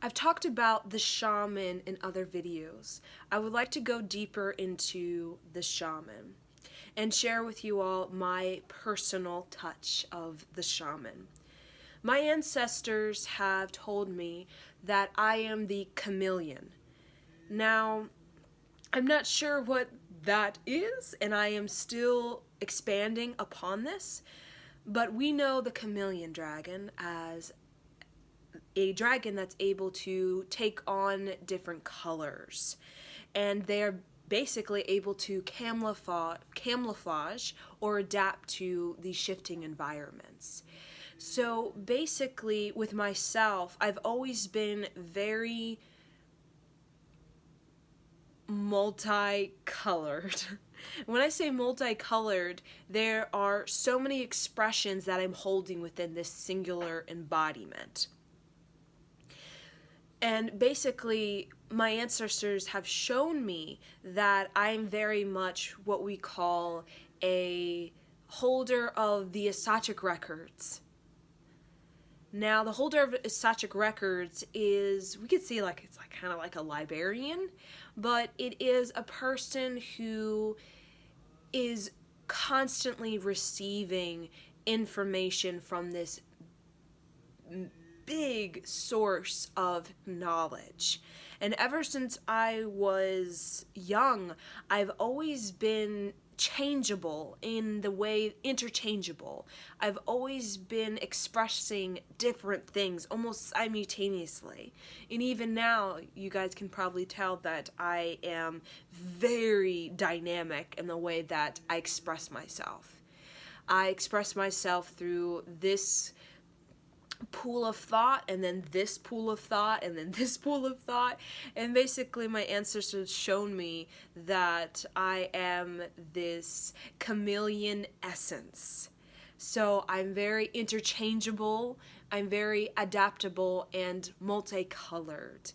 I've talked about the shaman in other videos. I would like to go deeper into the shaman and share with you all my personal touch of the shaman. My ancestors have told me that I am the chameleon. Now, I'm not sure what that is, and I am still expanding upon this, but we know the chameleon dragon as a dragon that's able to take on different colors. And they're basically able to camouflage or adapt to the shifting environments. So basically, with myself, I've always been very multicolored. When I say multicolored, there are so many expressions that I'm holding within this singular embodiment. And basically, my ancestors have shown me that I'm very much what we call a holder of the Assachic records. Now, the holder of Assachic records is, we could see like it's like kind of like a librarian, but it is a person who is constantly receiving information from this big source of knowledge. And ever since I was young, I've always been changeable in the way interchangeable. I've always been expressing different things almost simultaneously. And even now, you guys can probably tell that I am very dynamic in the way that I express myself. I express myself through this pool of thought, and then this pool of thought, and then this pool of thought. And basically my ancestors shown me that I am this chameleon essence. So I'm very interchangeable, I'm very adaptable, and multicolored.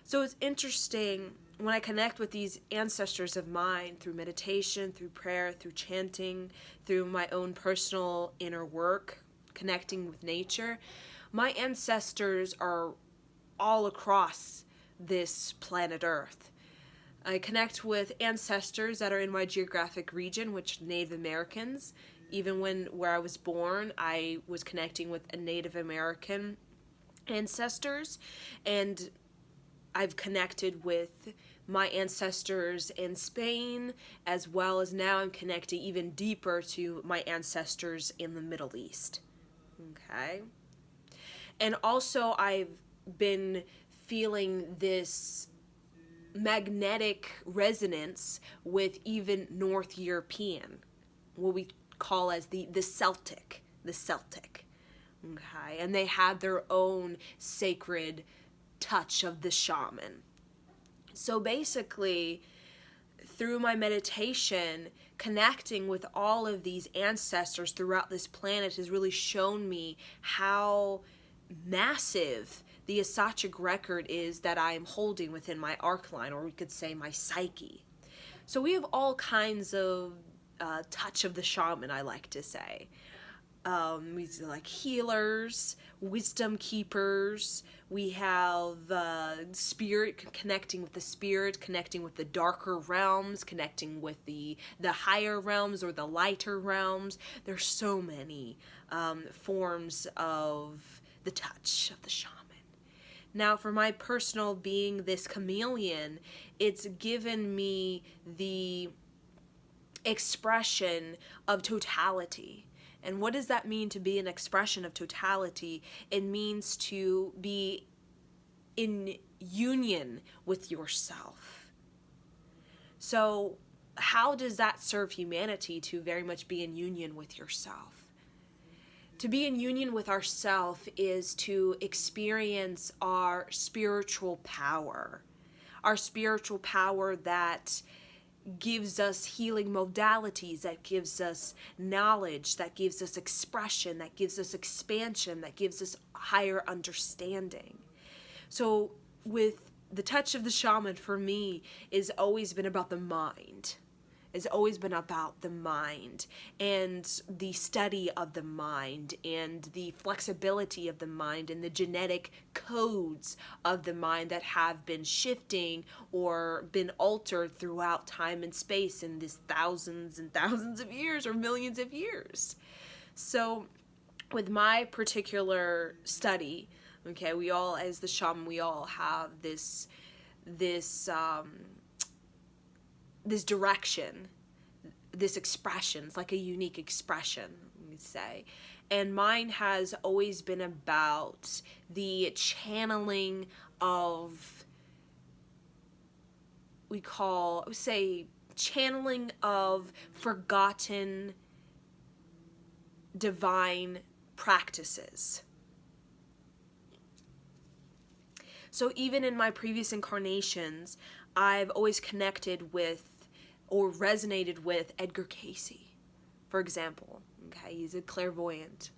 So it's interesting when I connect with these ancestors of mine through meditation, through prayer, through chanting, through my own personal inner work, connecting with nature. My ancestors are all across this planet Earth. I connect with ancestors that are in my geographic region, which Native Americans. Even where I was born, I was connecting with a Native American ancestors, and I've connected with my ancestors in Spain, as well as now I'm connecting even deeper to my ancestors in the Middle East. Okay? And also I've been feeling this magnetic resonance with even North European, what we call as the Celtic. Okay? And they have their own sacred touch of the shaman. So basically, through my meditation, connecting with all of these ancestors throughout this planet has really shown me how massive the Assachic record is that I am holding within my arc line, or we could say my psyche. So we have all kinds of touch of the shaman, I like to say. We like healers, wisdom keepers. We have spirit, connecting with the spirit, connecting with the darker realms, connecting with the higher realms or the lighter realms. There's so many forms of the touch of the shaman. Now, for my personal being this chameleon, it's given me the expression of totality. And what does that mean, to be an expression of totality? It means to be in union with yourself. So how does that serve humanity, to very much be in union with yourself? To be in union with ourself is to experience our spiritual power that gives us healing modalities, that gives us knowledge, that gives us expression, that gives us expansion, that gives us higher understanding. So with the touch of the shaman, for me, has always been about the mind. It's always been about the mind and the study of the mind and the flexibility of the mind and the genetic codes of the mind that have been shifting or been altered throughout time and space in this thousands and thousands of years or millions of years. So with my particular study, okay, we all, as the shaman, we all have this direction, this expression. It's like a unique expression, we say. And mine has always been about the channeling of, I would say, channeling of forgotten divine practices. So even in my previous incarnations, I've always connected with or resonated with Edgar Cayce, for example. Okay, he's a clairvoyant.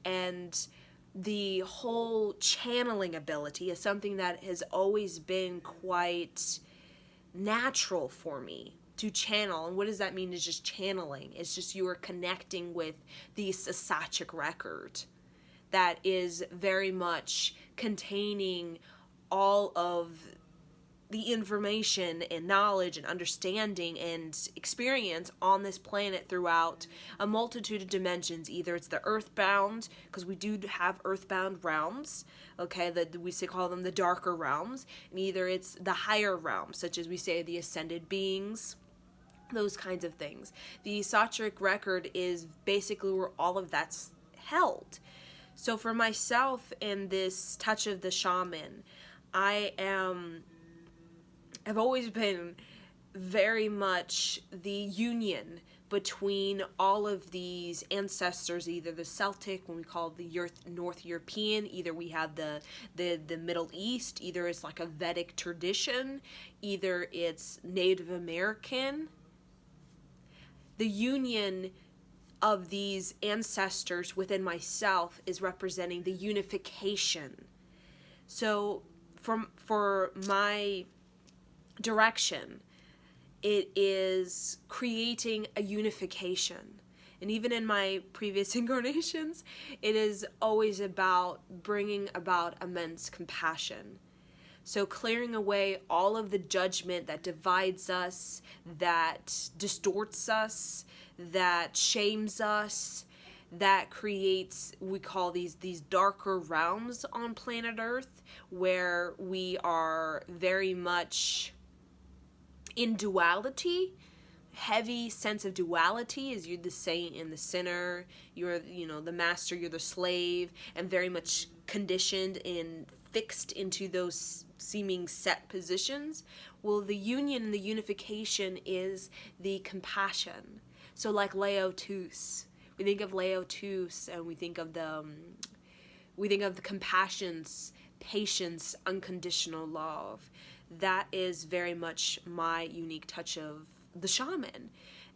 And the whole channeling ability is something that has always been quite natural for me to channel. And what does that mean? Is just channeling. It's just you are connecting with the Sasachic record that is very much containing all of the information and knowledge and understanding and experience on this planet throughout a multitude of dimensions. Either it's the earthbound, because we do have earthbound realms, okay, that we call them the darker realms, and either it's the higher realms, such as we say the ascended beings, those kinds of things. The Sasachic record is basically where all of that's held. So for myself in this touch of the shaman, I've always been very much the union between all of these ancestors, either the Celtic, when we call the North European, either we have the Middle East, either it's like a Vedic tradition, either it's Native American. The union of these ancestors within myself is representing the unification. So for my direction, it is creating a unification. And even in my previous incarnations, it is always about bringing about immense compassion. So clearing away all of the judgment that divides us, that distorts us, that shames us, that creates, we call these darker realms on planet Earth, where we are very much in duality, heavy sense of duality, as you're the saint and the sinner, you're the master, you're the slave, and very much conditioned and fixed into those seeming set positions. Well, the union and the unification is the compassion. So like Laotus, we think of Laotus and we think of the compassion, patience, unconditional love. That is very much my unique touch of the shaman,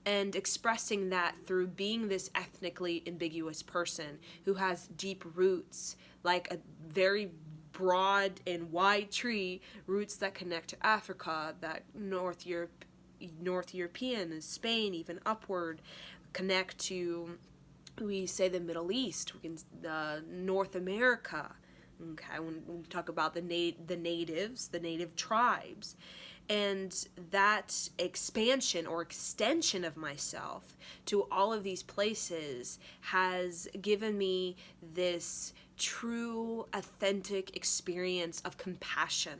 and expressing that through being this ethnically ambiguous person who has deep roots, like a very broad and wide tree, roots that connect to Africa, that North European and Spain, even upward, connect to, we say, the Middle East, we can North America. Okay, when we talk about the natives, the native tribes, and that expansion or extension of myself to all of these places has given me this true, authentic experience of compassion.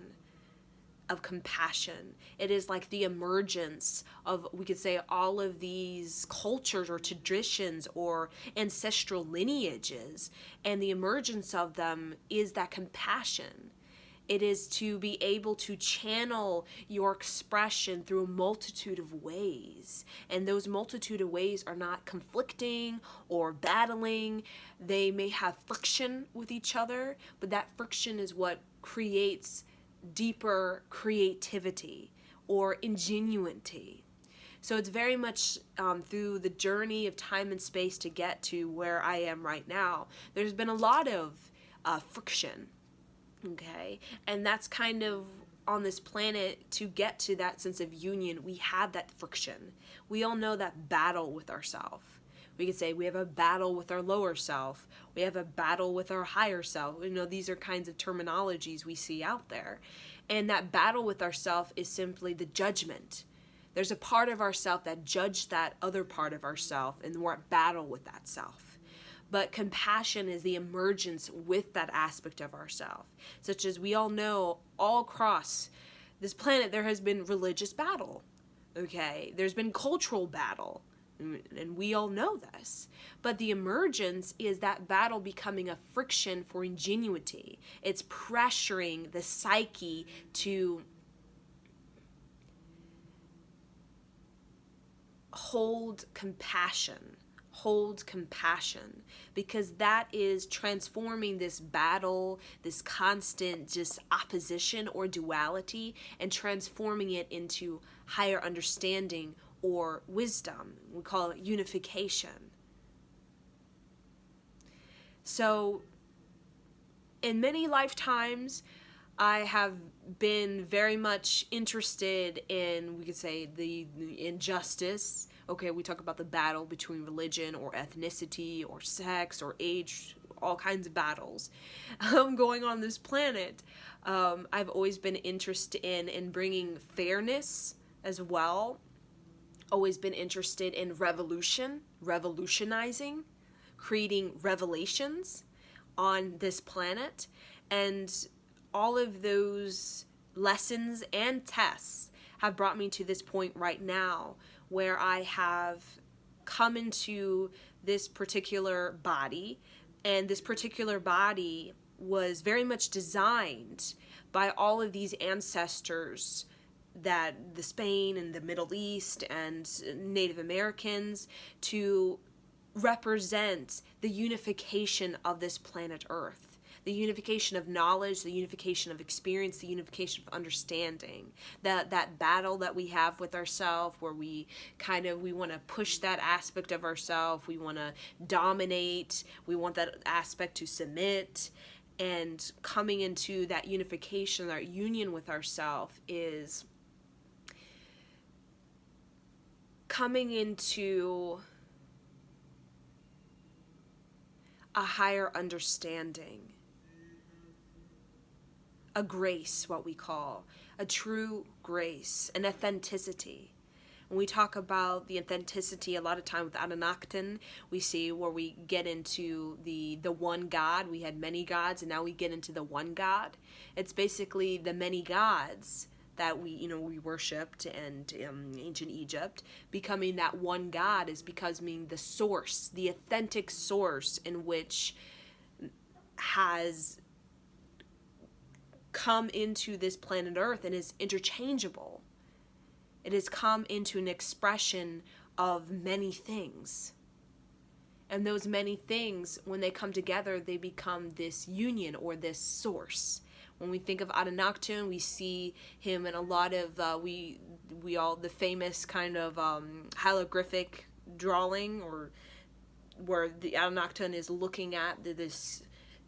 It is like the emergence of, we could say, all of these cultures or traditions or ancestral lineages, and the emergence of them is that compassion. It is to be able to channel your expression through a multitude of ways. And those multitude of ways are not conflicting or battling. They may have friction with each other, but that friction is what creates deeper creativity or ingenuity. So it's very much through the journey of time and space to get to where I am right now. There's been a lot of friction, okay? And that's kind of on this planet, to get to that sense of union, we have that friction. We all know that battle with ourselves. We could say we have a battle with our lower self. We have a battle with our higher self. These are kinds of terminologies we see out there. And that battle with ourself is simply the judgment. There's a part of ourself that judged that other part of ourself, and we're at battle with that self. But compassion is the emergence with that aspect of ourself. Such as we all know, all across this planet there has been religious battle. Okay? There's been cultural battle. And we all know this. But the emergence is that battle becoming a friction for ingenuity. It's pressuring the psyche to hold compassion, because that is transforming this battle, this constant just opposition or duality, and transforming it into higher understanding or wisdom. We call it unification. So in many lifetimes, I have been very much interested in, we could say, the injustice. Okay, we talk about the battle between religion or ethnicity or sex or age, all kinds of battles going on this planet. I've always been interested in bringing fairness as well. Always been interested in revolutionizing, creating revelations on this planet. And all of those lessons and tests have brought me to this point right now where I have come into this particular body, and this particular body was very much designed by all of these ancestors, that the Spain and the Middle East and Native Americans, to represent the unification of this planet Earth. The unification of knowledge, the unification of experience, the unification of understanding. That battle that we have with ourselves, where we want to push that aspect of ourselves, we want to dominate, we want that aspect to submit, and coming into that unification, that union with ourselves, is coming into a higher understanding. A grace, what we call a true grace, an authenticity. When we talk about the authenticity, a lot of time with Anunnaki, we see where we get into the one God. We had many gods, and now we get into the one God. It's basically the many gods that we worshipped and ancient Egypt, becoming that one God is becoming the source, the authentic source in which has come into this planet Earth and is interchangeable. It has come into an expression of many things. And those many things, when they come together, they become this union or this source. When we think of Anunnaki, we see him in a lot of, the famous kind of hieroglyphic drawing, or where the Anunnaki is looking at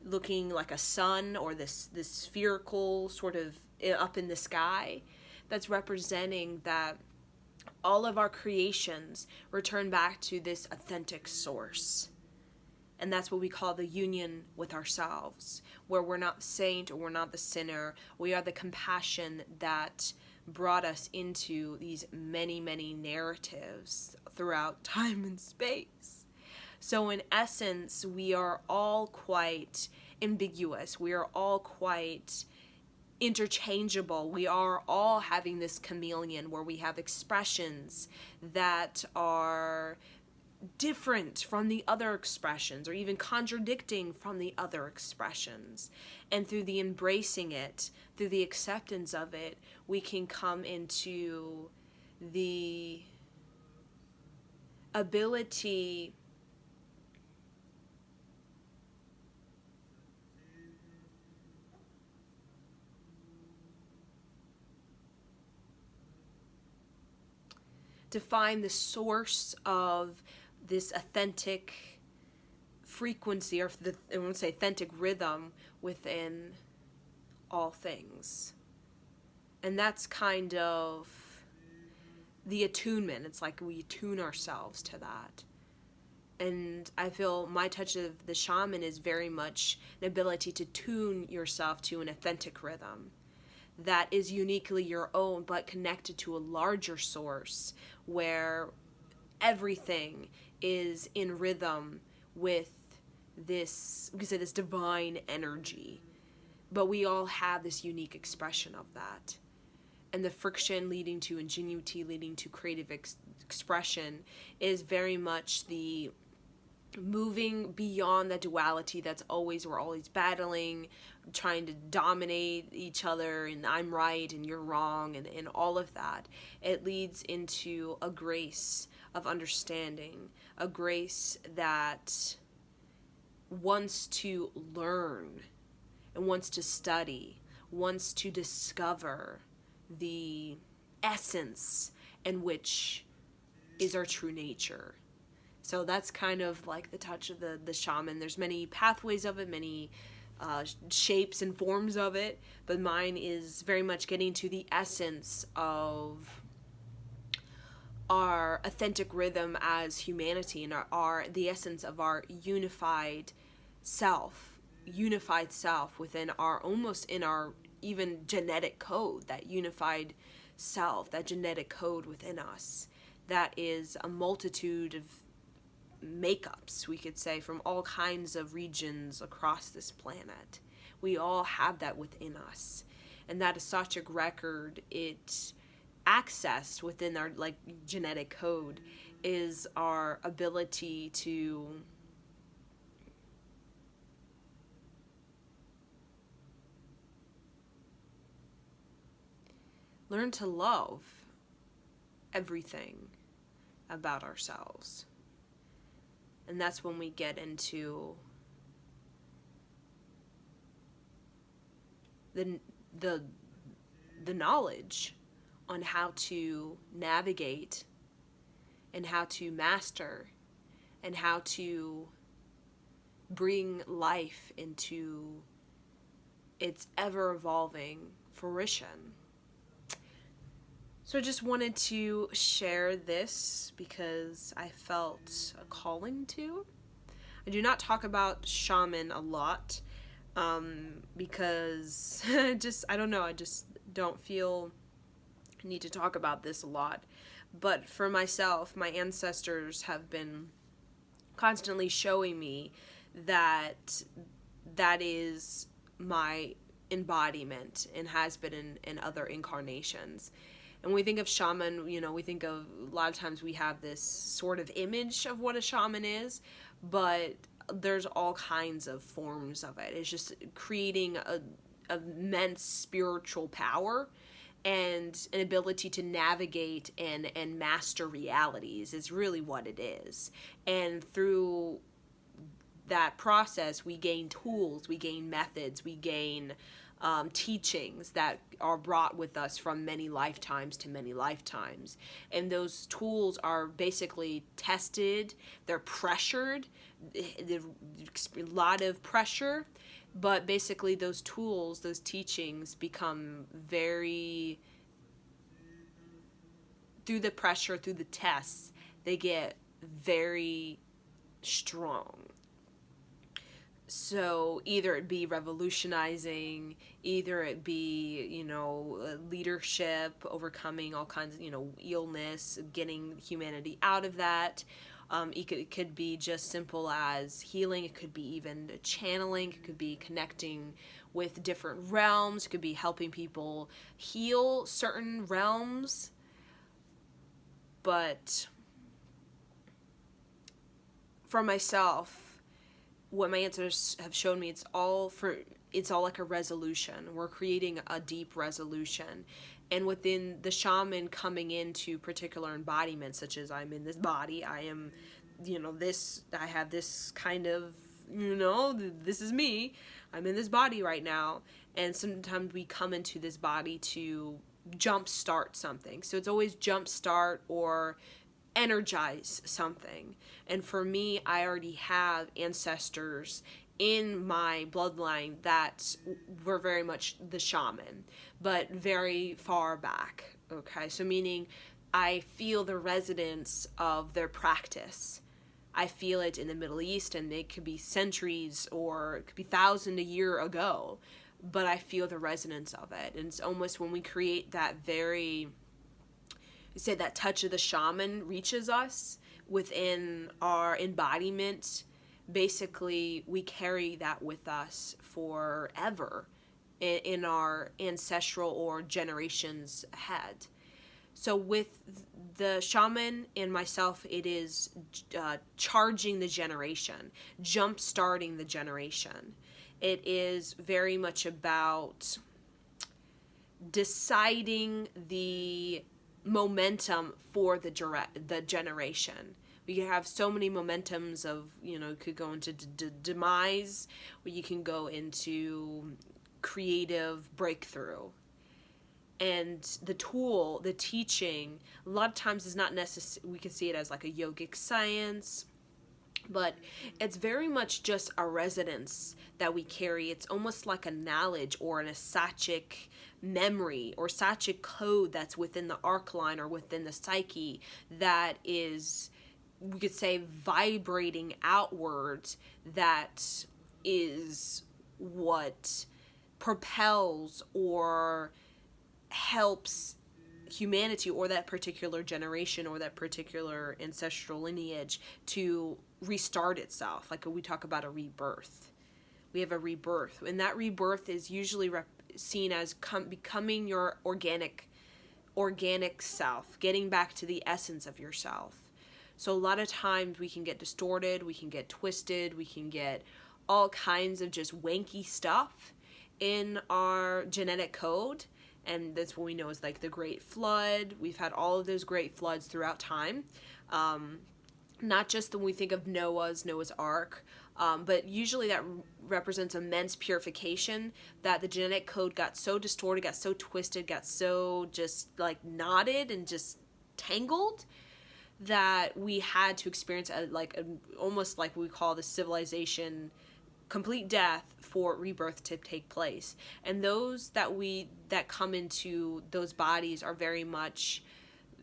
looking like a sun, or this spherical sort of up in the sky. That's representing that all of our creations return back to this authentic source. And that's what we call the union with ourselves, where we're not the saint or we're not the sinner. We are the compassion that brought us into these many, many narratives throughout time and space. So in essence, we are all quite ambiguous. We are all quite interchangeable. We are all having this chameleon where we have expressions that are different from the other expressions, or even contradicting from the other expressions. And through the embracing it, through the acceptance of it, we can come into the ability to find the source of this authentic frequency, or I won't say authentic rhythm, within all things. And that's kind of the attunement. It's like we attune ourselves to that. And I feel my touch of the shaman is very much an ability to tune yourself to an authentic rhythm that is uniquely your own, but connected to a larger source where everything is in rhythm with this, we could say, this divine energy. But we all have this unique expression of that. And the friction leading to ingenuity, leading to creative expression is very much the moving beyond the duality that's always, we're always battling, trying to dominate each other, and I'm right and you're wrong, and all of that. It leads into a grace of understanding, a grace that wants to learn and wants to study, wants to discover the essence in which is our true nature. So that's kind of like the touch of the shaman. There's many pathways of it, many shapes and forms of it, but mine is very much getting to the essence of our authentic rhythm as humanity, and the essence of our unified self within our, almost in our even genetic code, that unified self, that genetic code within us, that is a multitude of makeups, we could say, from all kinds of regions across this planet. We all have that within us, and that is such a record. It accessed within our like genetic code is our ability to learn to love everything about ourselves. And that's when we get into the knowledge on how to navigate and how to master and how to bring life into its ever-evolving fruition. So I just wanted to share this because I felt a calling to. I do not talk about shaman a lot because I don't know, I just don't feel I need to talk about this a lot. But for myself, my ancestors have been constantly showing me that that is my embodiment and has been in other incarnations. And when we think of shaman, we think of, a lot of times we have this sort of image of what a shaman is, but there's all kinds of forms of it. It's just creating a immense spiritual power and an ability to navigate and master realities is really what it is. And through that process, we gain tools, we gain methods, we gain teachings that are brought with us from many lifetimes to many lifetimes. And those tools are basically tested, they're pressured, there's a lot of pressure, but basically those tools, those teachings become very, through the pressure, through the tests, they get very strong. So either it be revolutionizing, either it be, leadership, overcoming all kinds of, illness, getting humanity out of that. It could be just simple as healing. It could be even channeling. It could be connecting with different realms. It could be helping people heal certain realms. But for myself, what my ancestors have shown me, it's all like a resolution. We're creating a deep resolution. And within the shaman coming into particular embodiments, such as I'm in this body, I am, I have this kind of, this is me. I'm in this body right now. And sometimes we come into this body to jumpstart something. So it's always jumpstart or energize something. And for me, I already have ancestors in my bloodline that were very much the shaman, but very far back. Okay, so meaning I feel the resonance of their practice. I feel it in the Middle East, and it could be centuries or it could be thousands a year ago, but I feel the resonance of it. And it's almost when we create that very, say, that touch of the shaman reaches us within our embodiment. Basically, we carry that with us forever in our ancestral or generations ahead. So with the shaman and myself, it is charging the generation, jump starting the generation. It is very much about deciding the momentum for the generation. We have so many momentums of, you could go into demise, or you can go into creative breakthrough. And the tool, the teaching, a lot of times is not necessary. We can see it as like a yogic science, but it's very much just a resonance that we carry. It's almost like a knowledge or an assachic memory or sachic code that's within the arc line or within the psyche that is, we could say, vibrating outwards. That is what propels or helps humanity or that particular generation or that particular ancestral lineage to restart itself. Like we talk about a rebirth. We have a rebirth, and that rebirth is usually seen as becoming your organic self, getting back to the essence of yourself. So a lot of times we can get distorted, we can get twisted, we can get all kinds of just wanky stuff in our genetic code. And that's what we know is like the Great Flood. We've had all of those great floods throughout time. Not just when we think of Noah's Ark, but usually that represents immense purification, that the genetic code got so distorted, got so twisted, got so just like knotted and just tangled, that we had to experience almost like we call the civilization complete death for rebirth to take place. And those that come into those bodies are very much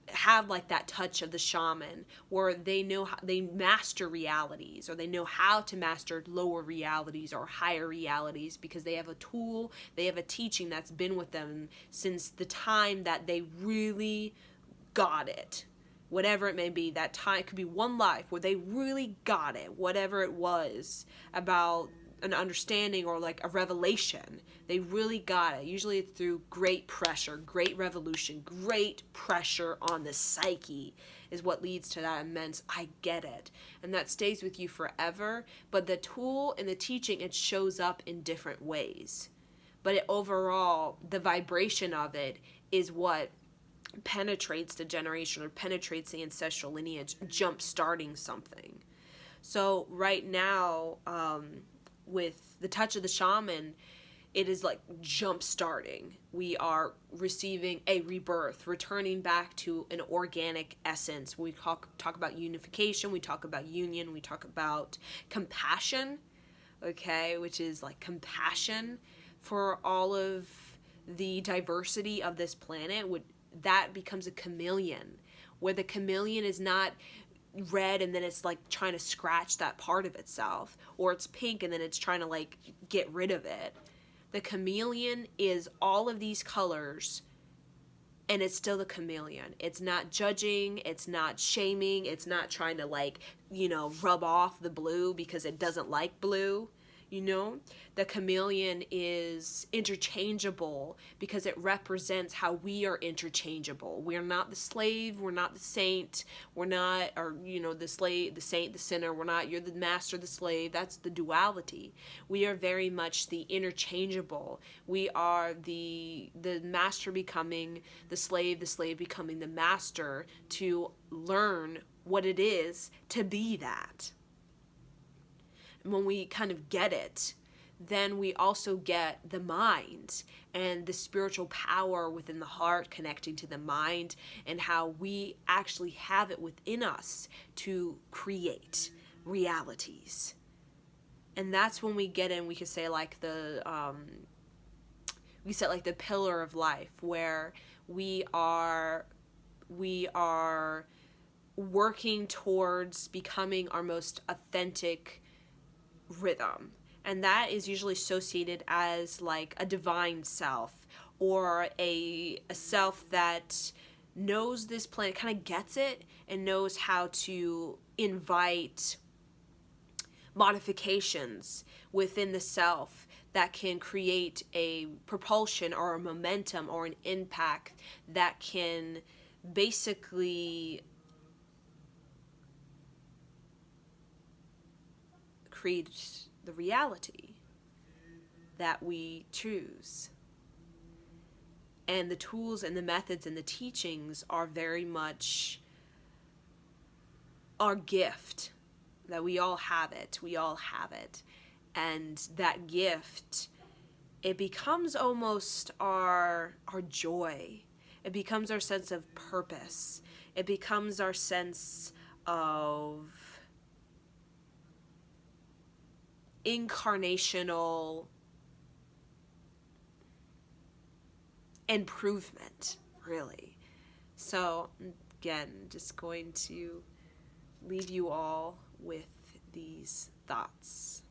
have like that touch of the shaman, where they know how, they master realities, or they know how to master lower realities or higher realities, because they have a tool, they have a teaching that's been with them since the time that they really got it. Whatever it may be, that time, it could be one life where they really got it, whatever it was about an understanding or like a revelation. They really got it. Usually it's through great pressure, great revolution, great pressure on the psyche is what leads to that immense, I get it. And that stays with you forever. But the tool and the teaching, it shows up in different ways. But overall, the vibration of it is what penetrates the generation or penetrates the ancestral lineage, jump starting something. So right now, with the touch of the shaman, it is like jump starting. We are receiving a rebirth, returning back to an organic essence. We talk about unification, we talk about union, we talk about compassion, okay, which is like compassion for all of the diversity of this planet. That becomes a chameleon, where the chameleon is not red and then it's like trying to scratch that part of itself, or it's pink and then it's trying to like get rid of it. The chameleon is all of these colors, and it's still the chameleon. It's not judging, it's not shaming, it's not trying to like, rub off the blue because it doesn't like blue. The chameleon is interchangeable because it represents how we are interchangeable. We're not the slave, we're not the saint, we're not, or the slave, the saint, the sinner. We're not, you're the master, the slave. That's the duality. We are very much the interchangeable. We are the master becoming the slave becoming the master, to learn what it is to be that. And when we kind of get it, then we also get the mind and the spiritual power within the heart connecting to the mind, and how we actually have it within us to create realities. And that's when we get in, we could say like we set like the pillar of life, where we are working towards becoming our most authentic rhythm. And that is usually associated as like a divine self, or a self that knows this planet, kind of gets it, and knows how to invite modifications within the self that can create a propulsion or a momentum or an impact that can basically create the reality that we choose. And the tools and the methods and the teachings are very much our gift, that we all have it. We all have it. And that gift, it becomes almost our joy. It becomes our sense of purpose. It becomes our sense of incarnational improvement, really. So, again, just going to leave you all with these thoughts.